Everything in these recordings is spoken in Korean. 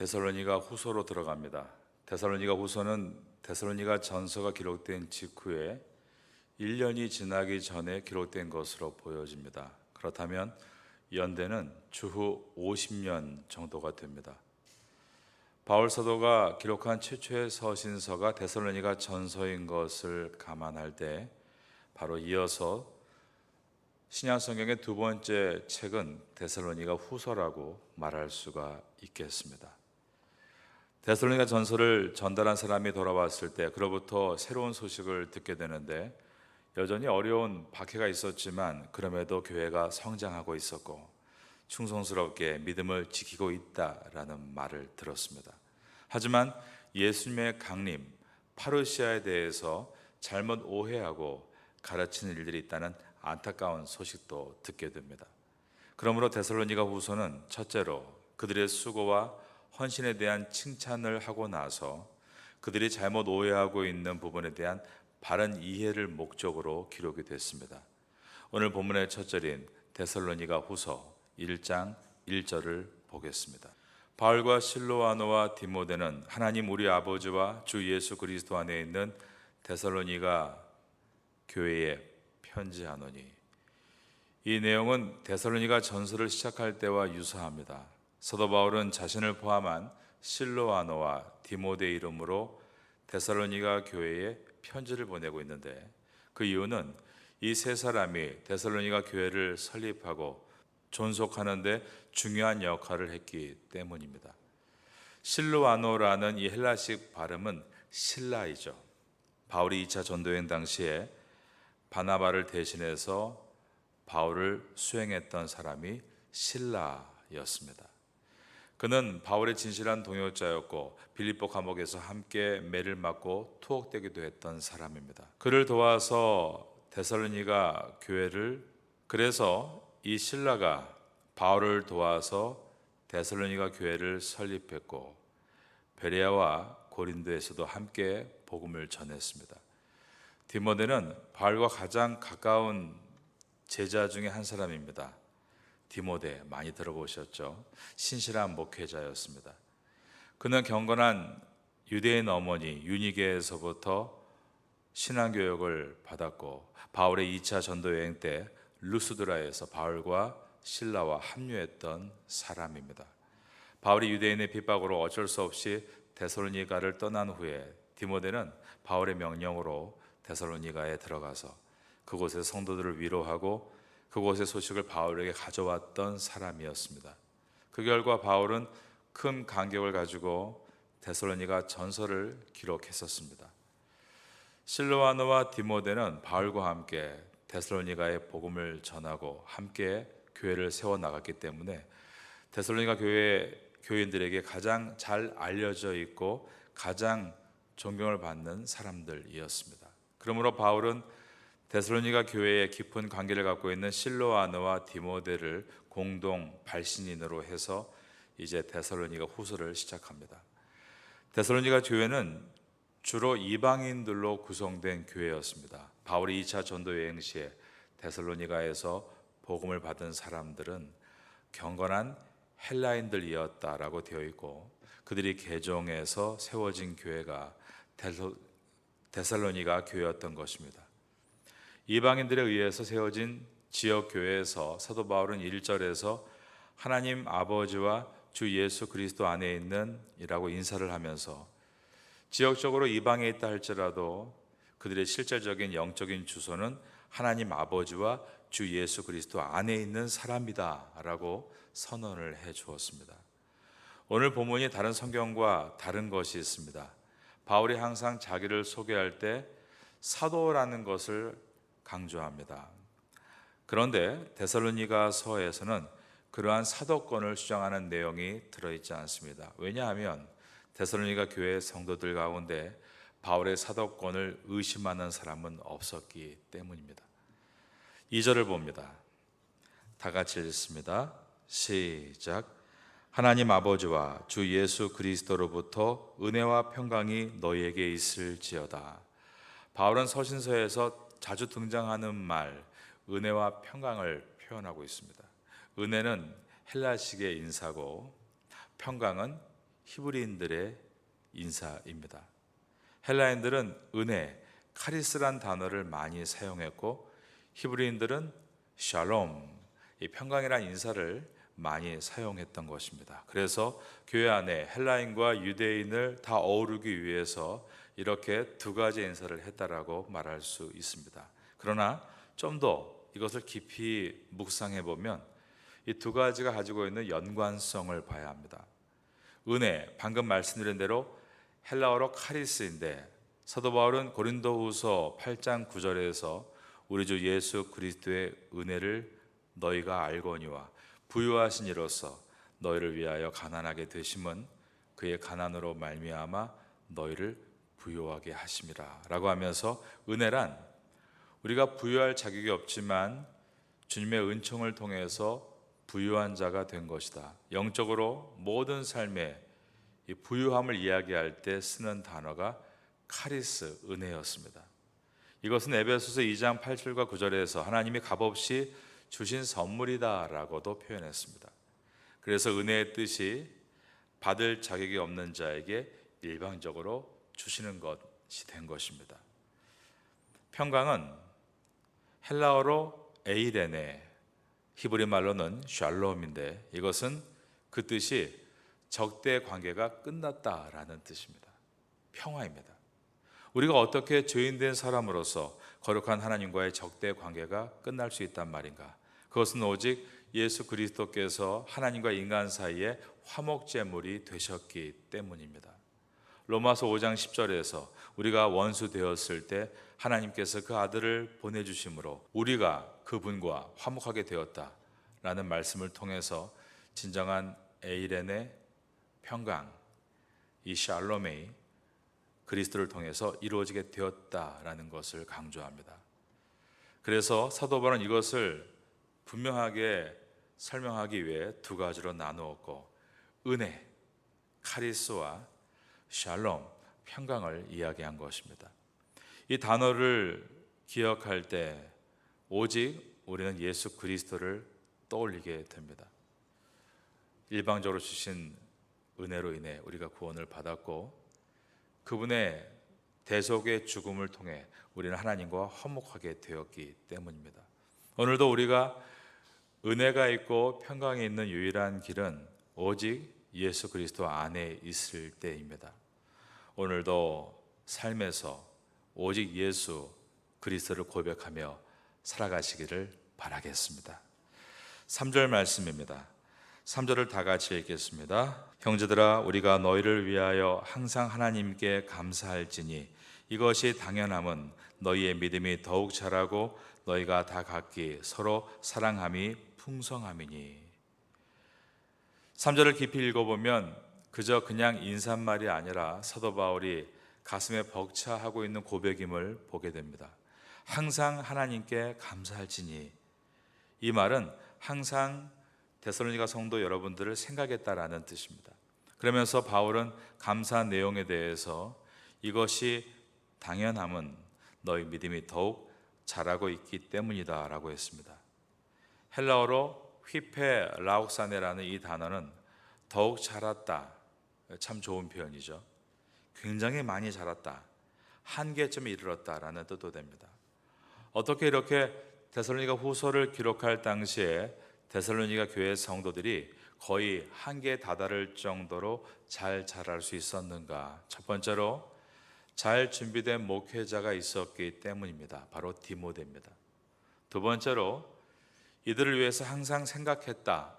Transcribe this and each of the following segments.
데살로니가 후서로 들어갑니다. 데살로니가 후서는 데살로니가 전서가 기록된 직후에 1년이 지나기 전에 기록된 것으로 보여집니다. 그렇다면 연대는 주후 50년 정도가 됩니다. 바울 사도가 기록한 최초의 서신서가 데살로니가 전서인 것을 감안할 때 바로 이어서 신약 성경의 두 번째 책은 데살로니가 후서라고 말할 수가 있겠습니다. 데살로니가 전서를 전달한 사람이 돌아왔을 때 그로부터 새로운 소식을 듣게 되는데 여전히 어려운 박해가 있었지만 그럼에도 교회가 성장하고 있었고 충성스럽게 믿음을 지키고 있다라는 말을 들었습니다. 하지만 예수님의 강림, 파르시아에 대해서 잘못 오해하고 가르치는 일들이 있다는 안타까운 소식도 듣게 됩니다. 그러므로 데살로니가 후서는 첫째로 그들의 수고와 헌신에 대한 칭찬을 하고 나서 그들이 잘못 오해하고 있는 부분에 대한 바른 이해를 목적으로 기록이 됐습니다. 오늘 본문의 첫 절인 데살로니가 후서 1장 1절을 보겠습니다. 바울과 실로아노와 디모데는 하나님 우리 아버지와 주 예수 그리스도 안에 있는 데살로니가 교회에 편지하노니. 이 내용은 데살로니가 전서를 시작할 때와 유사합니다. 사도 바울은 자신을 포함한 실로아노와 디모데 이름으로 데살로니가 교회에 편지를 보내고 있는데 그 이유는 이 세 사람이 데살로니가 교회를 설립하고 존속하는 데 중요한 역할을 했기 때문입니다. 실로아노라는 이 헬라식 발음은 신라이죠. 바울이 2차 전도여행 당시에 바나바를 대신해서 바울을 수행했던 사람이 신라였습니다. 그는 바울의 진실한 동역자였고 빌립보 감옥에서 함께 매를 맞고 투옥되기도 했던 사람입니다. 그를 도와서 데살로니가 교회를, 그래서 이 신라가 바울을 도와서 데살로니가 교회를 설립했고 베레아와 고린도에서도 함께 복음을 전했습니다. 디모데는 바울과 가장 가까운 제자 중에 한 사람입니다. 디모데 많이 들어보셨죠? 신실한 목회자였습니다. 그는 경건한 유대인 어머니 유니게에서부터 신앙교육을 받았고 바울의 2차 전도 여행 때 루스드라에서 바울과 실라와 합류했던 사람입니다. 바울이 유대인의 핍박으로 어쩔 수 없이 데살로니가를 떠난 후에 디모데는 바울의 명령으로 데살로니가에 들어가서 그곳의 성도들을 위로하고 그곳의 소식을 바울에게 가져왔던 사람이었습니다. 그 결과 바울은 큰 감격을 가지고 데살로니가 전서를 기록했었습니다. 실로아노와 디모데는 바울과 함께 데살로니가의 복음을 전하고 함께 교회를 세워나갔기 때문에 데살로니가 교회 교인들에게 가장 잘 알려져 있고 가장 존경을 받는 사람들이었습니다. 그러므로 바울은 데살로니가 교회에 깊은 관계를 갖고 있는 실로아노와 디모데를 공동 발신인으로 해서 이제 데살로니가 후서를 시작합니다. 데살로니가 교회는 주로 이방인들로 구성된 교회였습니다. 바울이 2차 전도 여행 시에 데살로니가에서 복음을 받은 사람들은 경건한 헬라인들이었다라고 되어 있고 그들이 개종해서 세워진 교회가 데살로니가 교회였던 것입니다. 이방인들에 의해서 세워진 지역교회에서 사도 바울은 1절에서 하나님 아버지와 주 예수 그리스도 안에 있는 이라고 인사를 하면서 지역적으로 이방에 있다 할지라도 그들의 실질적인 영적인 주소는 하나님 아버지와 주 예수 그리스도 안에 있는 사람이다 라고 선언을 해 주었습니다. 오늘 본문이 다른 성경과 다른 것이 있습니다. 바울이 항상 자기를 소개할 때 사도라는 것을 강조합니다. 그런데 데살로니가서에서는 그러한 사도권을 주장하는 내용이 들어있지 않습니다. 왜냐하면 데살로니가 교회 성도들 가운데 바울의 사도권을 의심하는 사람은 없었기 때문입니다. 2절을 봅니다. 다 같이 읽습니다. 시작. 하나님 아버지와 주 예수 그리스도로부터 은혜와 평강이 너희에게 있을지어다. 바울은 서신서에서 자주 등장하는 말 은혜와 평강을 표현하고 있습니다. 은혜는 헬라식의 인사고 평강은 히브리인들의 인사입니다. 헬라인들은 은혜, 카리스란 단어를 많이 사용했고 히브리인들은 샬롬, 이 평강이란 인사를 많이 사용했던 것입니다. 그래서 교회 안에 헬라인과 유대인을 다 어우르기 위해서 이렇게 두 가지 인사를 했다라고 말할 수 있습니다. 그러나 좀 더 이것을 깊이 묵상해 보면 이 두 가지가 가지고 있는 연관성을 봐야 합니다. 은혜, 방금 말씀드린 대로 헬라어로 카리스인데 사도 바울은 고린도후서 8장 9절에서 우리 주 예수 그리스도의 은혜를 너희가 알거니와 부유하신 이로써 너희를 위하여 가난하게 되심은 그의 가난으로 말미암아 너희를 부유하게 하심이라 라고 하면서 은혜란 우리가 부유할 자격이 없지만 주님의 은총을 통해서 부유한 자가 된 것이다. 영적으로 모든 삶의 이 부유함을 이야기할 때 쓰는 단어가 카리스, 은혜였습니다. 이것은 에베소서 2장 8절과 9절에서 하나님이 값없이 주신 선물이다 라고도 표현했습니다. 그래서 은혜의 뜻이 받을 자격이 없는 자에게 일방적으로 주시는 것이 된 것입니다. 평강은 헬라어로 에이레네, 히브리 말로는 샬롬인데 이것은 그 뜻이 적대 관계가 끝났다라는 뜻입니다. 평화입니다. 우리가 어떻게 죄인된 사람으로서 거룩한 하나님과의 적대 관계가 끝날 수 있단 말인가? 그것은 오직 예수 그리스도께서 하나님과 인간 사이에 화목제물이 되셨기 때문입니다. 로마서 5장 10절에서 우리가 원수 되었을 때 하나님께서 그 아들을 보내주심으로 우리가 그분과 화목하게 되었다라는 말씀을 통해서 진정한 에이렌의 평강, 이 샬롬이 그리스도를 통해서 이루어지게 되었다라는 것을 강조합니다. 그래서 사도 바울은 이것을 분명하게 설명하기 위해 두 가지로 나누었고 은혜, 카리스와 샬롬, 평강을 이야기한 것입니다. 이 단어를 기억할 때 오직 우리는 예수 그리스도를 떠올리게 됩니다. 일방적으로 주신 은혜로 인해 우리가 구원을 받았고 그분의 대속의 죽음을 통해 우리는 하나님과 화목하게 되었기 때문입니다. 오늘도 우리가 은혜가 있고 평강이 있는 유일한 길은 오직 예수 그리스도 안에 있을 때입니다. 오늘도 삶에서 오직 예수 그리스도를 고백하며 살아가시기를 바라겠습니다. 3절 말씀입니다. 3절을 다 같이 읽겠습니다. 형제들아 우리가 너희를 위하여 항상 하나님께 감사할지니 이것이 당연함은 너희의 믿음이 더욱 자라고 너희가 다 각기 서로 사랑함이 풍성함이니. 3절을 깊이 읽어보면 그저 그냥 인사말이 아니라 사도 바울이 가슴에 벅차하고 있는 고백임을 보게 됩니다. 항상 하나님께 감사할지니, 이 말은 항상 데살로니가 성도 여러분들을 생각했다라는 뜻입니다. 그러면서 바울은 감사한 내용에 대해서 이것이 당연함은 너희 믿음이 더욱 자라고 있기 때문이다 라고 했습니다. 헬라어로 휘페 라옥사네라는 이 단어는 더욱 자랐다, 참 좋은 표현이죠. 굉장히 많이 자랐다, 한계점에 이르렀다라는 뜻도 됩니다. 어떻게 이렇게 데살로니가 후서를 기록할 당시에 데살로니가 교회 성도들이 거의 한계에 다다를 정도로 잘 자랄 수 있었는가? 첫 번째로 잘 준비된 목회자가 있었기 때문입니다. 바로 디모데입니다. 두 번째로 이들을 위해서 항상 생각했다,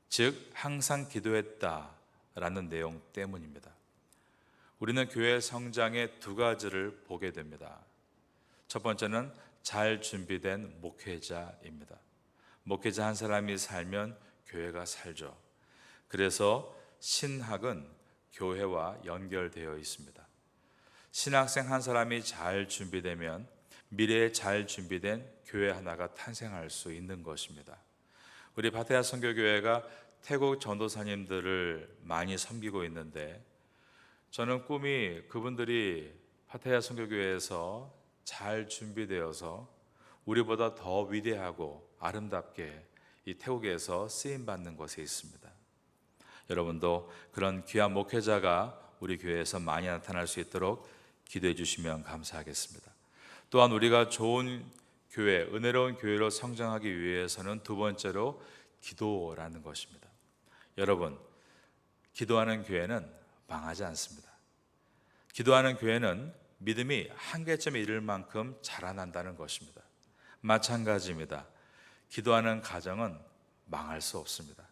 즉 항상 기도했다라는 내용 때문입니다. 우리는 교회 성장의 두 가지를 보게 됩니다. 첫 번째는 잘 준비된 목회자입니다. 목회자 한 사람이 살면 교회가 살죠. 그래서 신학은 교회와 연결되어 있습니다. 신학생 한 사람이 잘 준비되면 미래에 잘 준비된 교회 하나가 탄생할 수 있는 것입니다. 우리 파테야 선교교회가 태국 전도사님들을 많이 섬기고 있는데 저는 꿈이 그분들이 파테야 선교교회에서 잘 준비되어서 우리보다 더 위대하고 아름답게 이 태국에서 쓰임받는 것에 있습니다. 여러분도 그런 귀한 목회자가 우리 교회에서 많이 나타날 수 있도록 기도해 주시면 감사하겠습니다. 또한 우리가 좋은 교회, 은혜로운 교회로 성장하기 위해서는 두 번째로 기도라는 것입니다. 여러분, 기도하는 교회는 망하지 않습니다. 기도하는 교회는 믿음이 한계점에 이를 만큼 자라난다는 것입니다. 마찬가지입니다. 기도하는 가정은 망할 수 없습니다.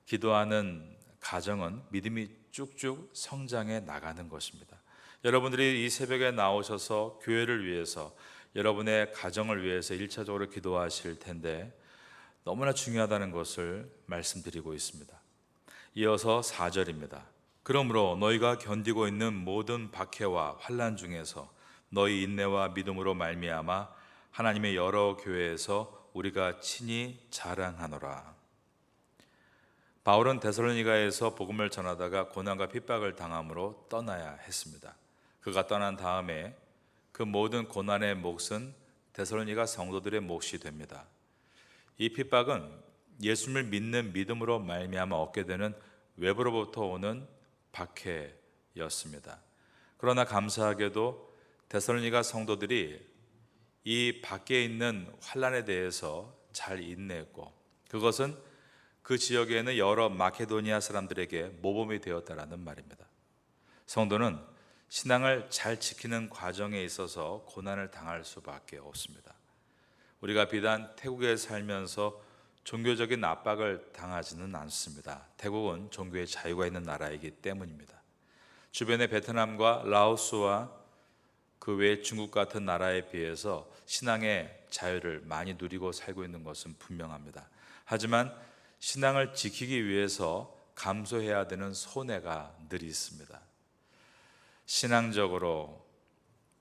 기도하는 가정은 믿음이 쭉쭉 성장해 나가는 것입니다. 여러분들이 이 새벽에 나오셔서 교회를 위해서, 여러분의 가정을 위해서 1차적으로 기도하실 텐데 너무나 중요하다는 것을 말씀드리고 있습니다. 이어서 4절입니다. 그러므로 너희가 견디고 있는 모든 박해와 환난 중에서 너희 인내와 믿음으로 말미암아 하나님의 여러 교회에서 우리가 친히 자랑하노라. 바울은 데살로니가에서 복음을 전하다가 고난과 핍박을 당함으로 떠나야 했습니다. 그가 떠난 다음에 그 모든 고난의 몫은 데살로니가 성도들의 몫이 됩니다. 이 핍박은 예수님을 믿는 믿음으로 말미암아 얻게 되는 외부로부터 오는 박해였습니다. 그러나 감사하게도 데살로니가 성도들이 이 밖에 있는 환난에 대해서 잘 인내했고, 그것은 그 지역에 있는 여러 마케도니아 사람들에게 모범이 되었다라는 말입니다. 성도는 신앙을 잘 지키는 과정에 있어서 고난을 당할 수밖에 없습니다. 우리가 비단 태국에 살면서 종교적인 압박을 당하지는 않습니다. 태국은 종교의 자유가 있는 나라이기 때문입니다. 주변의 베트남과 라오스와 그 외 중국 같은 나라에 비해서 신앙의 자유를 많이 누리고 살고 있는 것은 분명합니다. 하지만 신앙을 지키기 위해서 감수해야 되는 손해가 늘 있습니다. 신앙적으로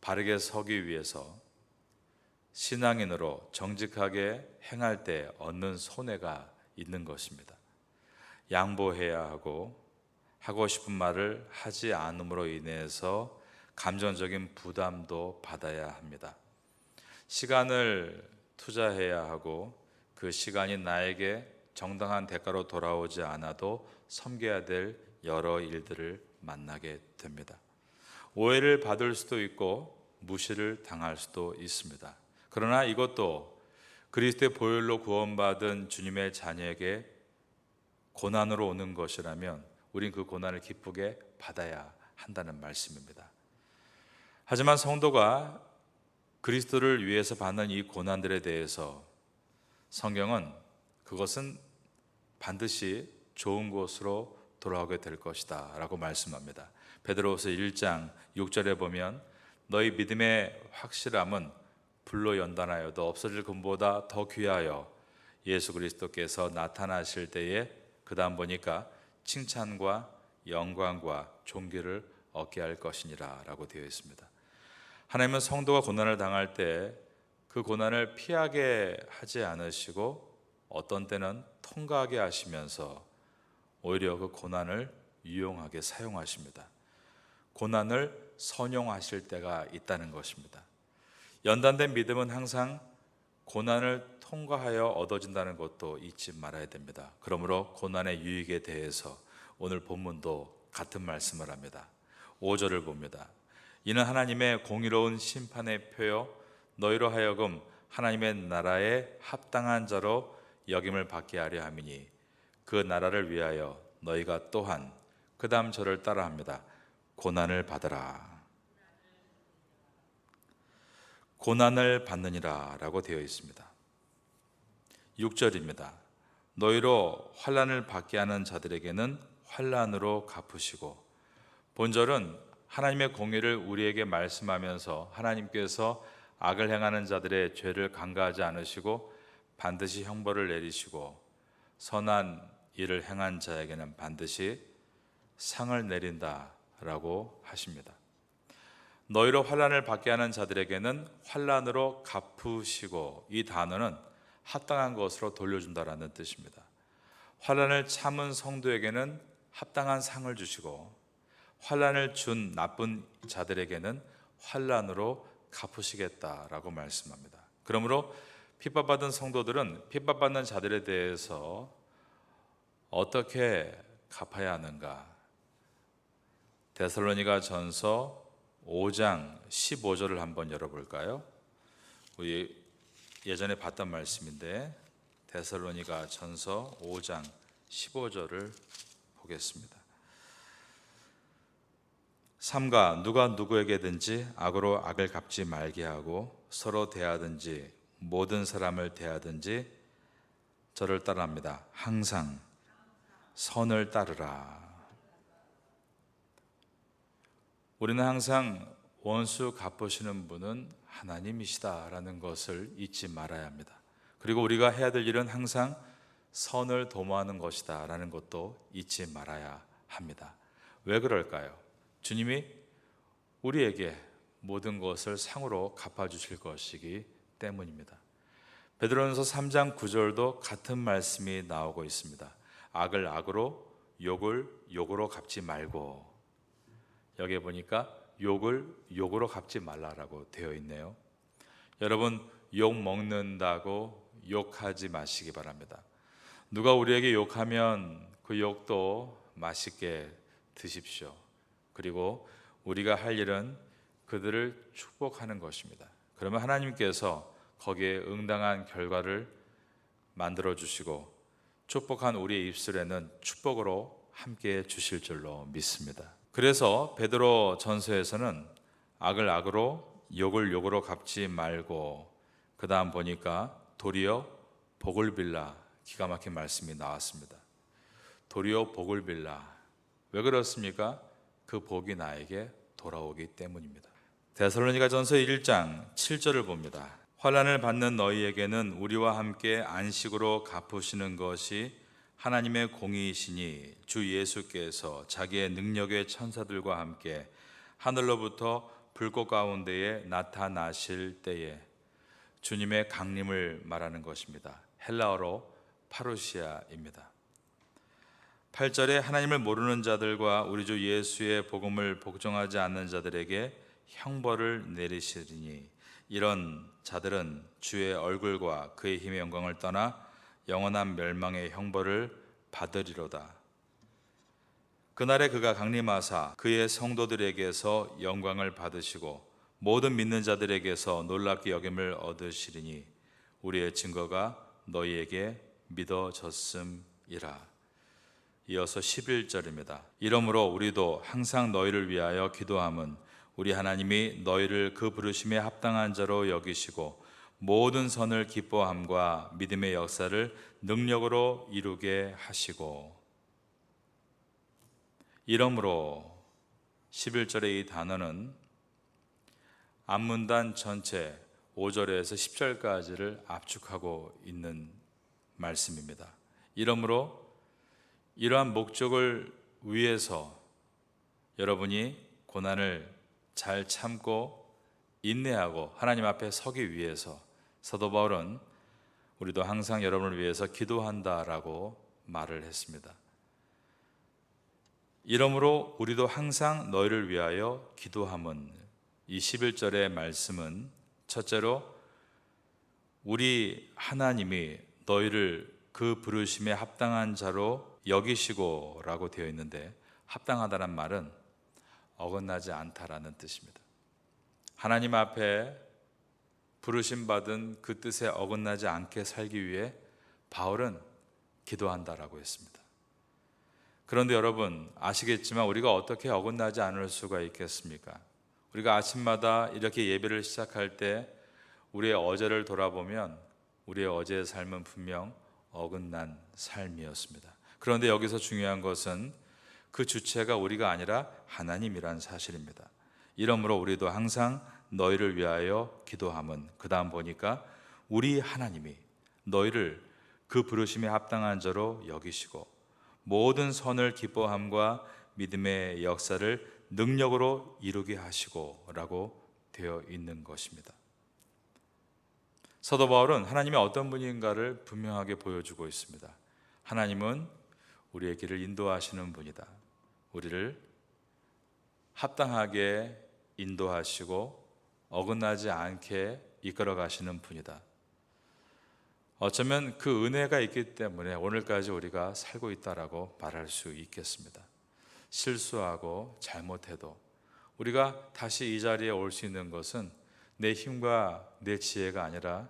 바르게 서기 위해서 신앙인으로 정직하게 행할 때 얻는 손해가 있는 것입니다. 양보해야 하고 싶은 말을 하지 않음으로 인해서 감정적인 부담도 받아야 합니다. 시간을 투자해야 하고 그 시간이 나에게 정당한 대가로 돌아오지 않아도 섬겨야 될 여러 일들을 만나게 됩니다. 오해를 받을 수도 있고 무시를 당할 수도 있습니다. 그러나 이것도 그리스도의 보혈로 구원받은 주님의 자녀에게 고난으로 오는 것이라면 우린 그 고난을 기쁘게 받아야 한다는 말씀입니다. 하지만 성도가 그리스도를 위해서 받는 이 고난들에 대해서 성경은 그것은 반드시 좋은 곳으로 돌아오게 될 것이다 라고 말씀합니다. 베드로후서 1장 6절에 보면 너희 믿음의 확실함은 불로 연단하여도 없어질 금보다 더 귀하여 예수 그리스도께서 나타나실 때에, 그 다음 보니까 칭찬과 영광과 존귀를 얻게 할 것이니라 라고 되어 있습니다. 하나님은 성도가 고난을 당할 때 그 고난을 피하게 하지 않으시고 어떤 때는 통과하게 하시면서 오히려 그 고난을 유용하게 사용하십니다. 고난을 선용하실 때가 있다는 것입니다. 연단된 믿음은 항상 고난을 통과하여 얻어진다는 것도 잊지 말아야 됩니다. 그러므로 고난의 유익에 대해서 오늘 본문도 같은 말씀을 합니다. 5절을 봅니다. 이는 하나님의 공의로운 심판의 표요 너희로 하여금 하나님의 나라에 합당한 자로 여김을 받게 하려 함이니 그 나라를 위하여 너희가 또한, 그 다음 절을 따라합니다. 고난을 받으라. 고난을 받느니라 라고 되어 있습니다. 6절입니다. 너희로 환난을 받게 하는 자들에게는 환난으로 갚으시고. 본절은 하나님의 공의를 우리에게 말씀하면서 하나님께서 악을 행하는 자들의 죄를 간과하지 않으시고 반드시 형벌을 내리시고 선한 일을 행한 자에게는 반드시 상을 내린다라고 하십니다. 너희로 환난을 받게 하는 자들에게는 환난으로 갚으시고, 이 단어는 합당한 것으로 돌려준다라는 뜻입니다. 환난을 참은 성도에게는 합당한 상을 주시고 환난을 준 나쁜 자들에게는 환난으로 갚으시겠다라고 말씀합니다. 그러므로 핍박받은 성도들은 핍박받는 자들에 대해서 어떻게 갚아야 하는가? 데살로니가 전서 5장 15절을 한번 열어볼까요? 우리 예전에 봤던 말씀인데 데살로니가 전서 5장 15절을 보겠습니다. 삼가 누가 누구에게든지 악으로 악을 갚지 말게 하고 서로 대하든지 모든 사람을 대하든지 저를 따라합니다. 항상 선을 따르라. 우리는 항상 원수 갚으시는 분은 하나님이시다라는 것을 잊지 말아야 합니다. 그리고 우리가 해야 될 일은 항상 선을 도모하는 것이다라는 것도 잊지 말아야 합니다. 왜 그럴까요? 주님이 우리에게 모든 것을 상으로 갚아주실 것이기 때문입니다. 베드로전서 3장 9절도 같은 말씀이 나오고 있습니다. 악을 악으로 욕을 욕으로 갚지 말고, 여기에 보니까 욕을 욕으로 갚지 말라라고 되어 있네요. 여러분, 욕 먹는다고 욕하지 마시기 바랍니다. 누가 우리에게 욕하면 그 욕도 맛있게 드십시오. 그리고 우리가 할 일은 그들을 축복하는 것입니다. 그러면 하나님께서 거기에 응당한 결과를 만들어 주시고 축복한 우리의 입술에는 축복으로 함께 주실 줄로 믿습니다. 그래서 베드로 전서에서는 악을 악으로 욕을 욕으로 갚지 말고, 그 다음 보니까 도리어 복을 빌라, 기가 막힌 말씀이 나왔습니다. 도리어 복을 빌라. 왜 그렇습니까? 그 복이 나에게 돌아오기 때문입니다. 데살로니가 전서 1장 7절을 봅니다. 환난을 받는 너희에게는 우리와 함께 안식으로 갚으시는 것이 하나님의 공의이시니 주 예수께서 자기의 능력의 천사들과 함께 하늘로부터 불꽃 가운데에 나타나실 때에, 주님의 강림을 말하는 것입니다. 헬라어로 파루시아입니다. 8절에 하나님을 모르는 자들과 우리 주 예수의 복음을 복종하지 않는 자들에게 형벌을 내리시리니 이런 자들은 주의 얼굴과 그의 힘의 영광을 떠나 영원한 멸망의 형벌을 받으리로다. 그날에 그가 강림하사 그의 성도들에게서 영광을 받으시고 모든 믿는 자들에게서 놀랍게 여김을 얻으시리니 우리의 증거가 너희에게 믿어졌음이라. 이어서 11절입니다. 이러므로 우리도 항상 너희를 위하여 기도함은 우리 하나님이 너희를 그 부르심에 합당한 자로 여기시고 모든 선을 기뻐함과 믿음의 역사를 능력으로 이루게 하시고. 이러므로 11절의 이 단어는 앞문단 전체 5절에서 10절까지를 압축하고 있는 말씀입니다. 이러므로 이러한 목적을 위해서 여러분이 고난을 잘 참고 인내하고 하나님 앞에 서기 위해서 사도 바울은 우리도 항상 여러분을 위해서 기도한다라고 말을 했습니다. 이러므로 우리도 항상 너희를 위하여 기도함은, 이 11절의 말씀은 첫째로 우리 하나님이 너희를 그 부르심에 합당한 자로 여기시고 라고 되어 있는데, 합당하다는 말은 어긋나지 않다라는 뜻입니다. 하나님 앞에 부르심 받은 그 뜻에 어긋나지 않게 살기 위해 바울은 기도한다라고 했습니다. 그런데 여러분 아시겠지만 우리가 어떻게 어긋나지 않을 수가 있겠습니까? 우리가 아침마다 이렇게 예배를 시작할 때 우리의 어제를 돌아보면 우리의 어제의 삶은 분명 어긋난 삶이었습니다. 그런데 여기서 중요한 것은 그 주체가 우리가 아니라 하나님이란 사실입니다. 이러므로 우리도 항상 너희를 위하여 기도함은, 그 다음 보니까 우리 하나님이 너희를 그 부르심에 합당한 자로 여기시고 모든 선을 기뻐함과 믿음의 역사를 능력으로 이루게 하시고 라고 되어 있는 것입니다. 사도 바울은 하나님이 어떤 분인가를 분명하게 보여주고 있습니다. 하나님은 우리의 길을 인도하시는 분이다. 우리를 합당하게 인도하시고 어긋나지 않게 이끌어 가시는 분이다. 어쩌면 그 은혜가 있기 때문에 오늘까지 우리가 살고 있다라고 말할 수 있겠습니다. 실수하고 잘못해도 우리가 다시 이 자리에 올 수 있는 것은 내 힘과 내 지혜가 아니라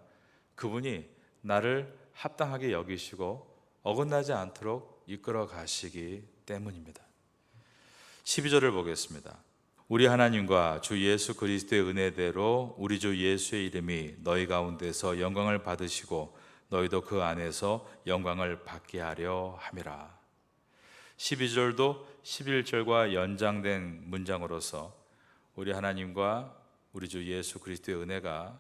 그분이 나를 합당하게 여기시고 어긋나지 않도록 이끌어 가시기 때문입니다. 12절을 보겠습니다. 우리 하나님과 주 예수 그리스도의 은혜대로 우리 주 예수의 이름이 너희 가운데서 영광을 받으시고 너희도 그 안에서 영광을 받게 하려 함이라. 12절도 11절과 연장된 문장으로서 우리 하나님과 우리 주 예수 그리스도의 은혜가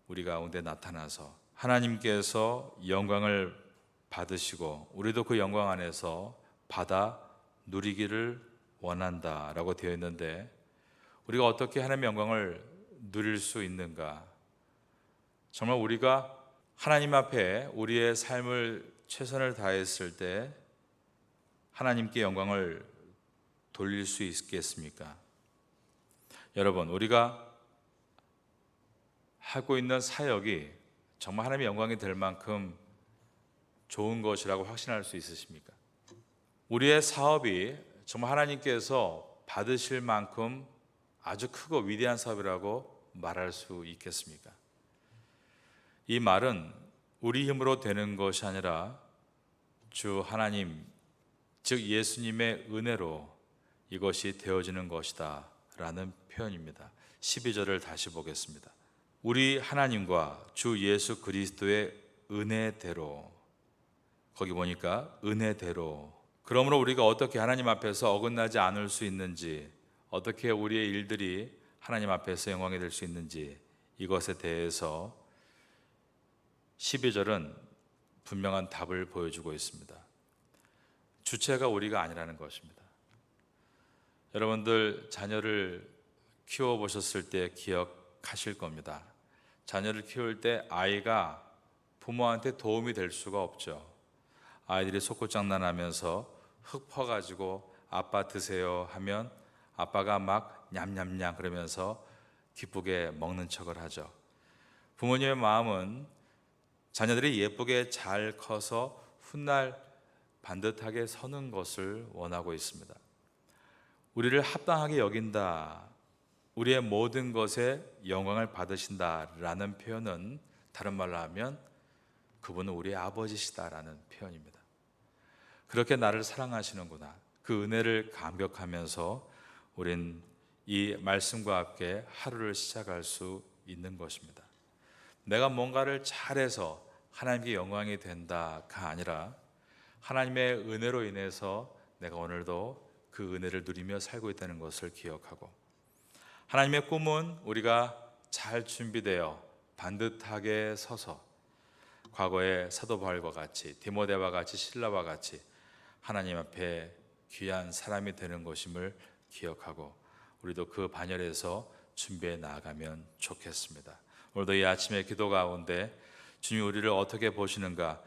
우리 가운데 나타나서 하나님께서 영광을 받으시고 우리도 그 영광 안에서 받아 누리기를 원한다라고 되어 있는데, 우리가 어떻게 하나님의 영광을 누릴 수 있는가? 정말 우리가 하나님 앞에 우리의 삶을 최선을 다했을 때 하나님께 영광을 돌릴 수 있겠습니까? 여러분, 우리가 하고 있는 사역이 정말 하나님의 영광이 될 만큼 좋은 것이라고 확신할 수 있으십니까? 우리의 사업이 정말 하나님께서 받으실 만큼 아주 크고 위대한 사업이라고 말할 수 있겠습니까? 이 말은 우리 힘으로 되는 것이 아니라 주 하나님, 즉 예수님의 은혜로 이것이 되어지는 것이다 라는 표현입니다. 12절을 다시 보겠습니다. 우리 하나님과 주 예수 그리스도의 은혜대로, 거기 보니까 은혜대로, 그러므로 우리가 어떻게 하나님 앞에서 어긋나지 않을 수 있는지, 어떻게 우리의 일들이 하나님 앞에서 영광이 될 수 있는지, 이것에 대해서 12절은 분명한 답을 보여주고 있습니다. 주체가 우리가 아니라는 것입니다. 여러분들 자녀를 키워보셨을 때 기억하실 겁니다. 자녀를 키울 때 아이가 부모한테 도움이 될 수가 없죠. 아이들이 속구장난하면서 흙 퍼가지고 아빠 드세요 하면 아빠가 막 냠냠냠 그러면서 기쁘게 먹는 척을 하죠. 부모님의 마음은 자녀들이 예쁘게 잘 커서 훗날 반듯하게 서는 것을 원하고 있습니다. 우리를 합당하게 여긴다, 우리의 모든 것에 영광을 받으신다라는 표현은 다른 말로 하면 그분은 우리의 아버지시다라는 표현입니다. 그렇게 나를 사랑하시는구나, 그 은혜를 감격하면서 우린 이 말씀과 함께 하루를 시작할 수 있는 것입니다. 내가 뭔가를 잘해서 하나님께 영광이 된다가 아니라 하나님의 은혜로 인해서 내가 오늘도 그 은혜를 누리며 살고 있다는 것을 기억하고, 하나님의 꿈은 우리가 잘 준비되어 반듯하게 서서 과거의 사도 바울과 같이, 디모데와 같이, 실라와 같이 하나님 앞에 귀한 사람이 되는 것임을 기억하고 우리도 그 반열에서 준비해 나아가면 좋겠습니다. 오늘도 이 아침의 기도 가운데 주님 우리를 어떻게 보시는가,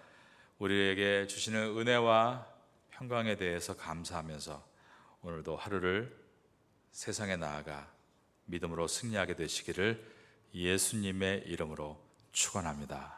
우리에게 주시는 은혜와 평강에 대해서 감사하면서 오늘도 하루를 세상에 나아가 믿음으로 승리하게 되시기를 예수님의 이름으로 축원합니다.